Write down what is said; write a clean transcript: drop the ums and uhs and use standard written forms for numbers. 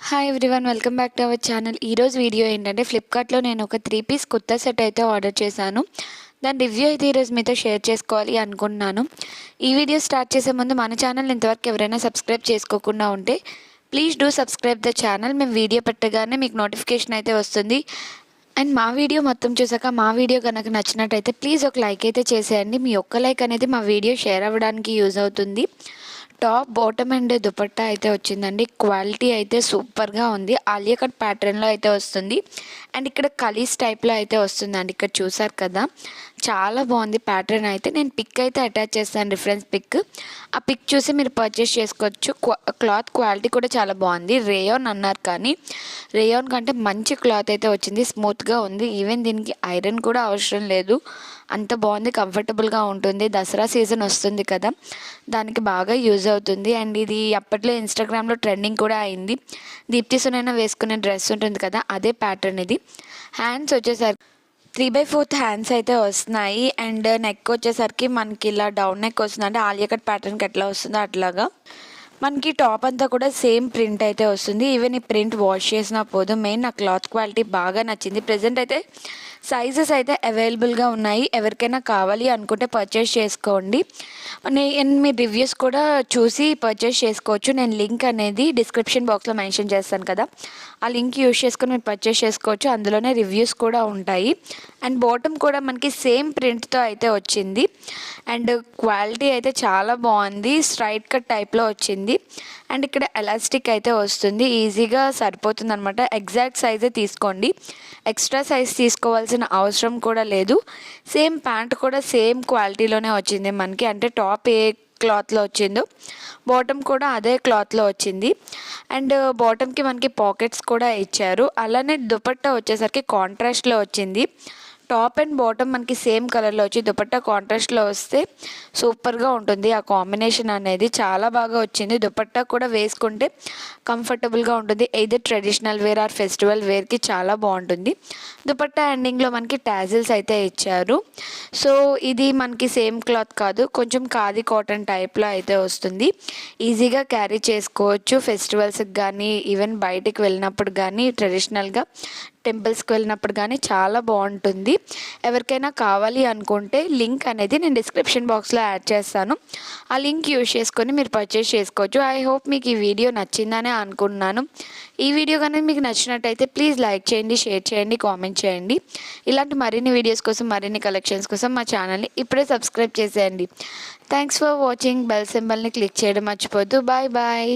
Hi everyone, welcome back to our channel. ఈరోజు video ఏంటంటే ఫ్లిప్కార్ట్లో నేను ఒక 3 పీస్ కుర్తా సెట్ అయితే ఆర్డర్ చేశాను. దాని రివ్యూ అయితే ఈరోజు మీతో షేర్ చేసుకోవాలి అనుకుంటున్నాను. ఈ వీడియో స్టార్ట్ చేసే ముందు మన ఛానల్ ఇంతవరకు ఎవరైనా సబ్స్క్రైబ్ చేసుకోకుండా ఉంటే please do subscribe the channel. మేము వీడియో పెట్టగానే మీకు నోటిఫికేషన్ అయితే వస్తుంది. అండ్ మా వీడియో మొత్తం చూసాక మా వీడియో కనుక నచ్చినట్టయితే ప్లీజ్ ఒక లైక్ అయితే చేసేయండి. మీ ఒక్క లైక్ అనేది మా వీడియో షేర్ అవ్వడానికి యూజ్ అవుతుంది. టాప్ బాటమ్ అండ్ దుపట్టా అయితే వచ్చిందండి. క్వాలిటీ అయితే సూపర్గా ఉంది. ఆలియా కట్ ప్యాటర్న్లో అయితే వస్తుంది. అండ్ ఇక్కడ కలీస్ టైప్లో అయితే వస్తుందండి. ఇక్కడ చూసారు కదా, చాలా బాగుంది ప్యాటర్న్ అయితే. నేను పిక్ అయితే అటాచ్ చేస్తాను, రిఫరెన్స్ పిక్. ఆ పిక్ చూసి మీరు పర్చేస్ చేసుకోవచ్చు. క్లాత్ క్వాలిటీ కూడా చాలా బాగుంది. రేయాన్ అన్నారు కానీ రేయాన్ కంటే మంచి క్లాత్ అయితే వచ్చింది. స్మూత్గా ఉంది. ఈవెన్ దీనికి ఐరన్ కూడా అవసరం లేదు. అంత బాగుంది, కంఫర్టబుల్గా ఉంటుంది. దసరా సీజన్ వస్తుంది కదా, దానికి బాగా యూజ్ అవుతుంది. అండ్ ఇది అప్పట్లో ఇన్స్టాగ్రామ్లో ట్రెండింగ్ కూడా అయింది. దీప్తి సునైనా వేసుకునే డ్రెస్ ఉంటుంది కదా, అదే ప్యాటర్న్ ఇది. హ్యాండ్స్ వచ్చేసరికి 3/4 హ్యాండ్స్ అయితే వస్తున్నాయి. అండ్ నెక్ వచ్చేసరికి మనకి ఇలా డౌన్ నెక్ వస్తుంది. అంటే ఆలియా కట్ ప్యాటర్న్కి ఎట్లా వస్తుందో అట్లాగా మనకి టాప్ అంతా కూడా సేమ్ ప్రింట్ అయితే వస్తుంది. ఈవెన్ ఈ ప్రింట్ వాష్ చేసినా పోదు. మెయిన్ నా క్లాత్ క్వాలిటీ బాగా నచ్చింది. ప్రెజెంట్ అయితే సైజెస్ అయితే అవైలబుల్గా ఉన్నాయి. ఎవరికైనా కావాలి అనుకుంటే పర్చేస్ చేసుకోండి. నేను మీ రివ్యూస్ కూడా చూసి పర్చేస్ చేసుకోవచ్చు. నేను లింక్ అనేది డిస్క్రిప్షన్ బాక్స్లో మెన్షన్ చేస్తాను కదా, ఆ లింక్ యూజ్ చేసుకొని మీరు పర్చేస్ చేసుకోవచ్చు. అందులోనే రివ్యూస్ కూడా ఉంటాయి. అండ్ బాటమ్ కూడా మనకి సేమ్ ప్రింట్తో అయితే వచ్చింది. అండ్ క్వాలిటీ అయితే చాలా బాగుంది. స్ట్రైట్ కట్ టైప్లో వచ్చింది. అండ్ ఇక్కడ ఎలాస్టిక్ అయితే వస్తుంది. ఈజీగా సరిపోతుంది అనమాట. ఎగ్జాక్ట్ సైజే తీసుకోండి, ఎక్స్ట్రా సైజ్ తీసుకోవాల్సిన అవసరం కూడా లేదు. సేమ్ ప్యాంట్ కూడా సేమ్ క్వాలిటీలోనే వచ్చింది మనకి. అంటే టాప్ ఏ క్లాత్లో వచ్చిందో బాటమ్ కూడా అదే క్లాత్లో వచ్చింది. అండ్ బాటమ్కి మనకి పాకెట్స్ కూడా ఇచ్చారు. అలానే దుపట్టా వచ్చేసరికి కాంట్రాస్ట్లో వచ్చింది. టాప్ అండ్ బాటమ్ మనకి సేమ్ కలర్లో వచ్చి దుపట్టా కాంట్రాస్ట్లో వస్తే సూపర్గా ఉంటుంది. ఆ కాంబినేషన్ అనేది చాలా బాగా వచ్చింది. దుపట్టా కూడా వేసుకుంటే కంఫర్టబుల్గా ఉంటుంది. Either traditional wear or festival వేర్కి చాలా బాగుంటుంది. దుపట్టా ఎండింగ్లో మనకి టాజిల్స్ అయితే ఇచ్చారు. సో ఇది మనకి సేమ్ క్లాత్ కాదు, కొంచెం ఖాదీ కాటన్ టైప్లో అయితే వస్తుంది. ఈజీగా క్యారీ చేసుకోవచ్చు. ఫెస్టివల్స్కి కానీ ఈవెన్ బయటికి వెళ్ళినప్పుడు కానీ ట్రెడిషనల్గా టెంపుల్స్కి వెళ్ళినప్పుడు కానీ చాలా బాగుంటుంది. ఎవరికైనా కావాలి అనుకుంటే లింక్ అనేది నేను డిస్క్రిప్షన్ బాక్స్లో యాడ్ చేస్తాను. ఆ లింక్ యూజ్ చేసుకొని మీరు పర్చేస్ చేసుకోవచ్చు. ఐ హోప్ మీకు ఈ వీడియో నచ్చిందనే అనుకుంటున్నాను. ఈ వీడియో కానీ మీకు నచ్చినట్టయితే ప్లీజ్ లైక్ చేయండి, షేర్ చేయండి, కామెంట్ చేయండి. ఇలాంటి మరిన్ని వీడియోస్ కోసం, మరిన్ని కలెక్షన్స్ కోసం మా ఛానల్ని ఇప్పుడే సబ్స్క్రైబ్ చేసేయండి. Thanks for watching. బెల్ సింబల్ని క్లిక్ చేయడం మర్చిపోద్దు. Bye bye.